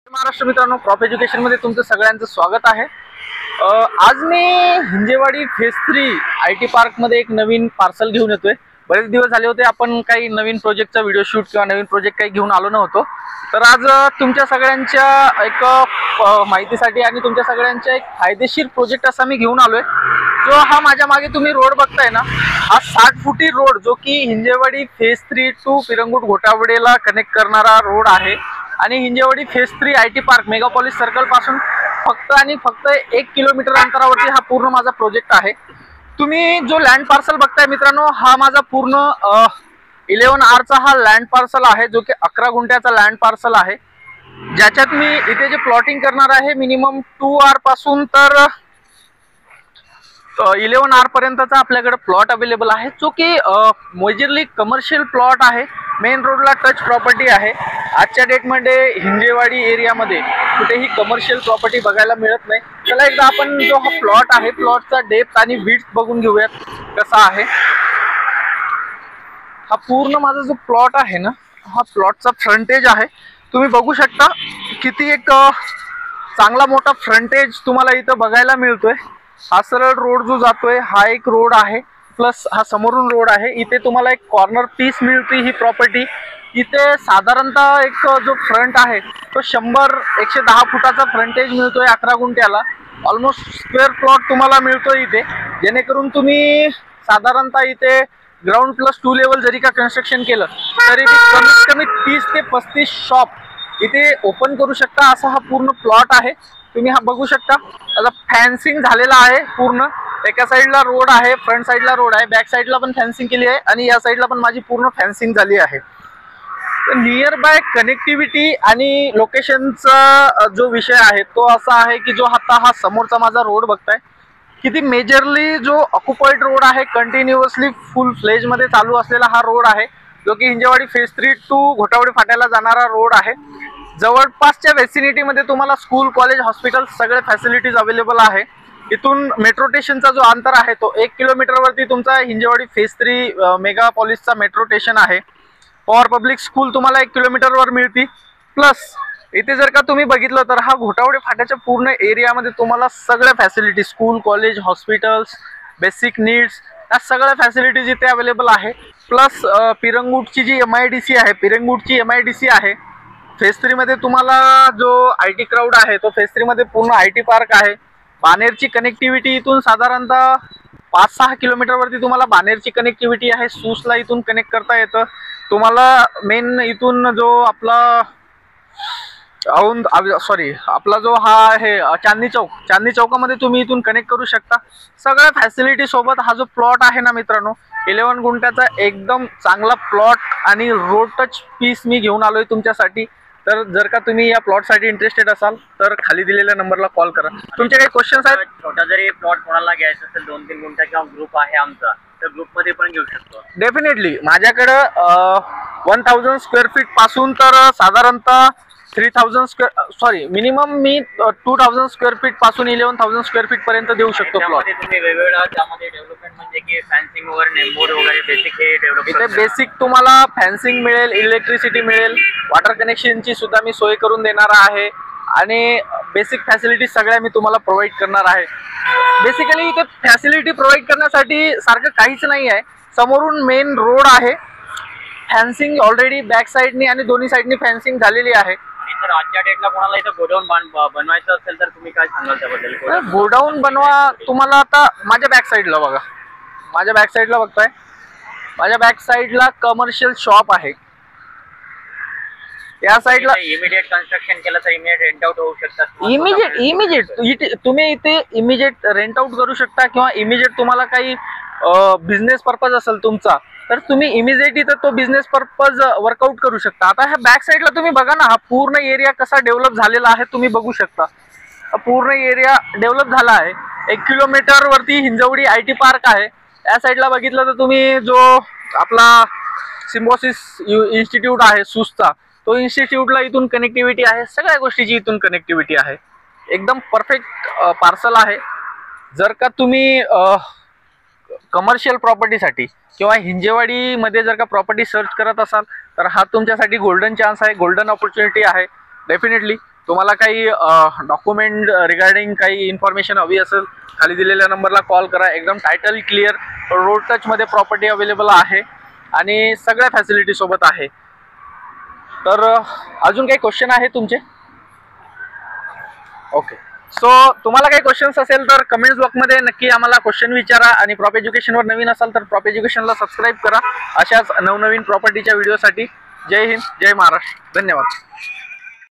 महाराष्ट्र मित्रांनो, prop education मध्ये तुमचं सगळ्यांचं स्वागत आहे। आज मी हिंजेवाडी फेज 3 आयटी पार्क मध्ये एक नवीन पार्सल घेऊन येतोय। बरेच दिवस झाले होते आपण काही नवीन प्रोजेक्टचा व्हिडिओ शूट किंवा नवीन प्रोजेक्ट काही घेऊन आलो नव्हतो। तर आज तुमच्या सगळ्यांच्या एक माहितीसाठी आणि तुमच्या सगळ्यांच्या एक फायदेशीर प्रोजेक्ट असा मी घेऊन आलोय। जो हा माझ्या मागे तुम्ही रोड बघताय ना, हा 60 फुटी रोड जो की हिंजेवाडी फेज 3 टू पिरंगुट घोटावडेला कनेक्ट करणारा रोड आहे। आणि Hinjewadi phase 3 IT park Megapolis circle पासून फक्त आणि फक्त 1 किलोमीटर अंतरावरती हा पूर्ण माझा प्रोजेक्ट आहे। तुम्ही जो लँड पार्सल बघताय मित्रांनो, हा माझा पूर्ण 11R चा हा लँड पार्सल आहे, जो की 11 गुंठ्याचा लँड पार्सल आहे। ज्याच्यात मी इथे जे प्लॉटिंग करणार आहे मिनिमम 2R पासून तर 11R पर्यंतचा आपल्याकडे प्लॉट अवेलेबल आहे, जो की मेजरली कमर्शियल प्लॉट आहे। मेन रोडला टच प्रॉपर्टी आहे। आजच्या डेट मध्ये हिंजेवाडी एरियामध्ये कुठेही कमर्शियल प्रॉपर्टी बघायला मिळत नाही। चला एकदा आपण जो हा प्लॉट आहे, प्लॉटचा डेप्थ आणि विड्थ बघून घेऊयात कसा आहे। हा पूर्ण माझा जो प्लॉट आहे ना, हा प्लॉटचा फ्रंटेज आहे। तुम्ही बघू शकता किती एक चांगला मोठा फ्रंटेज तुम्हाला इथं बघायला मिळतोय। हा सरळ रोड जो जातोय हा एक रोड आहे, प्लस हा समोरून रोड आहे। इथे तुम्हाला एक कॉर्नर पीस मिळते ही प्रॉपर्टी। इथे साधारणतः एक जो फ्रंट आहे तो 100-110 फुटाचा फ्रंटेज मिळतोय 11 गुंठ्याला। ऑलमोस्ट स्क्वेअर प्लॉट तुम्हाला मिळतोय इथे, जेणेकरून तुम्ही साधारणतः इथे ग्राउंड प्लस 2 लेवल जरी का कन्स्ट्रक्शन केलं तरी कमीत कमी 30 ते 35 शॉप इथे ओपन करू शकता। असा हा पूर्ण प्लॉट आहे। तुम्ही हा बघू शकता, आता फॅन्सिंग झालेला आहे पूर्ण। एका साईडला रोड आहे, फ्रंट साईडला रोड आहे, बॅक साईडला पण फॅन्सिंग केली आहे आणि या साईडला पण माझी पूर्ण फॅन्सिंग झाली आहे। नियर बाय कनेक्टिव्हिटी आणि लोकेशनचा जो विषय आहे तो असा आहे की जो आता हा समोरचा माझा रोड बघताय, किती मेजरली जो ऑक्युपाइड रोड आहे, कंटिन्युअसली फुल फ्लेज मध्ये चालू असलेला हा रोड आहे, जो की हिंजेवाडी फेज 3 टू घोटावडे फाट्याला जाणारा रोड आहे। जवळपासच्या वेसिनिटी मध्ये तुम्हाला स्कूल, कॉलेज, हॉस्पिटल सगळे फॅसिलिटीज अवेलेबल आहे। इथून मेट्रो स्टेशनचा जो अंतर आहे तो 1 किलोमीटर वरती तुमचा हिंजेवाडी फेज 3 मेगापॉलिसचा मेट्रो स्टेशन आहे। पॉवर पब्लिक स्कूल तुम्हाला 1 किलोमीटर वर मिळते। प्लस इथे जर का तुम्ही बघितलं तर हा घोटावडे फाट्याच्या पूर्ण एरियामध्ये तुम्हाला सगळ्या facility, school, college, hospitals, basic needs, या सगळ्या फॅसिलिटीज इथे अवेलेबल आहे। प्लस पिरंगुटची जी MIDC आहे, पिरंगुटची MIDC आहे। फेज 3 मध्ये तुम्हाला जो IT क्राऊड आहे तो फेज 3 मध्ये पूर्ण IT पार्क आहे। बानेरची कनेक्टिव्हिटी इथून साधारणतः 5-6 किलोमीटर वरती तुम्हाला बानेरची कनेक्टिव्हिटी आहे। सूसला इथून कनेक्ट करता येतं तुम्हाला। मेन इथून जो आपला आपला जो हा आहे चांदणी चौकामध्ये तुम्ही इथून कनेक्ट करू शकता। सगळ्या फॅसिलिटी सोबत हा जो प्लॉट आहे ना मित्रांनो, 11 गुंठ्याचा एकदम चांगला प्लॉट आणि रोड टच पीस मी घेऊन आलोय तुमच्यासाठी। तर जर का तुम्ही या प्लॉट साठी इंटरेस्टेड असाल तर खाली दिलेल्या नंबरला कॉल करा। तुमचे काही क्वेश्चन्स आहेत? छोटा जरी प्लॉट कोणाला घ्यायचा असेल 2-3 गुंठा किंवा ग्रुप आहे आमचा, तर ग्रुप मध्ये पण घेऊ शकतो। डेफिनेटली माझ्याकडे 1000 स्क्वेअर फीट पासून तर साधारणतः 3000 मिनिमम मी 2000 स्क्वेअर फीट पासून 11000 स्क्वेअर फीट पर्यंत देऊ शकतो प्लॉट। तुम्ही वेगवेगळा त्यामध्ये डेव्हलपमेंट म्हणजे की फॅन्सिंग वगैरे, नेमबोर्ड वगैरे, बेसिक हे डेव्हलप इथे बेसिक तुम्हाला फॅन्सिंग मिळेल, इलेक्ट्रिसिटी मिळेल, वॉटर कनेक्शनची सुद्धा मी सोय करून देणार आहे आणि बेसिक फॅसिलिटी सगळ्या मी तुम्हाला प्रोव्हाइड करणार आहे। बेसिकली इथे फॅसिलिटी प्रोव्हाइड करण्यासाठी सारखं काहीच नाही आहे। समोरून मेन रोड आहे, फॅन्सिंग ऑलरेडी बॅक साईडनी आणि दोन्ही साईडनी फॅन्सिंग झालेली आहे। तर आजच्या डेटला कोणाला इथं गोडाऊन बनवायचं असेल तर तुम्ही काय सांगाल त्याबद्दल? गोडाऊन बनवा तुम्हाला आता माझ्या बॅक साईडला बघा, माझ्या बॅक साईडला बघताय, माझ्या बॅक साईडला कमर्शियल शॉप आहे। या साईडला इमिडिएट कन्स्ट्रक्शन केलं तर इमिडिएट रेंट आउट होऊ शकतात। इमिजिएट तुम्ही इथे इमिजिएट रेंट आउट करू शकता किंवा इमिजिएट तुम्हाला काही बिझनेस पर्पज असेल तुमचा तर तुम्ही इमिजिएट इथं तो बिझनेस पर्पज वर्कआउट करू शकता। आता ह्या बॅक साईडला तुम्ही बघा ना, हा पूर्ण एरिया कसा डेव्हलप झालेला आहे तुम्ही बघू शकता। हा पूर्ण एरिया डेव्हलप झाला आहे। 1 किलोमीटर वरती हिंजवडी IT पार्क आहे। या साईडला बघितलं तर तुम्ही जो आपला सिम्बॉसिस इन्स्टिट्यूट आहे सूसचा, तो इन्स्टिट्यूटला इथून कनेक्टिव्हिटी आहे। सगळ्या गोष्टीची इथून कनेक्टिव्हिटी आहे। एकदम परफेक्ट पार्सल आहे। जर का तुम्ही कमर्शियल प्रॉपर्टीसाठी किंवा हिंजेवाडीमध्ये जर का प्रॉपर्टी सर्च करत असाल तर हा तुमच्यासाठी गोल्डन चान्स आहे, गोल्डन ऑपॉर्च्युनिटी आहे। डेफिनेटली तुम्हाला काही डॉक्युमेंट रिगार्डिंग काही इन्फॉर्मेशन हवी असेल, खाली दिलेल्या नंबरला कॉल करा. एकदम टायटल क्लिअर, रोड टचमध्ये प्रॉपर्टी अवेलेबल आहे आणि सगळ्या फॅसिलिटी सोबत आहे. तर अजून काही क्वेश्चन आहे तुमचे? ओके. सो तुम्हाला काही क्वेश्चन्स असेल तर कमेंट्स बॉक्समध्ये नक्की आम्हाला क्वेश्चन विचारा. आणि प्रॉप एज्युकेशनवर नवीन असाल तर प्रॉप एज्युकेशनला सबस्क्राईब करा अशाच नवनवीन प्रॉपर्टीच्या व्हिडिओसाठी. जय हिंद, जय महाराष्ट्र, धन्यवाद.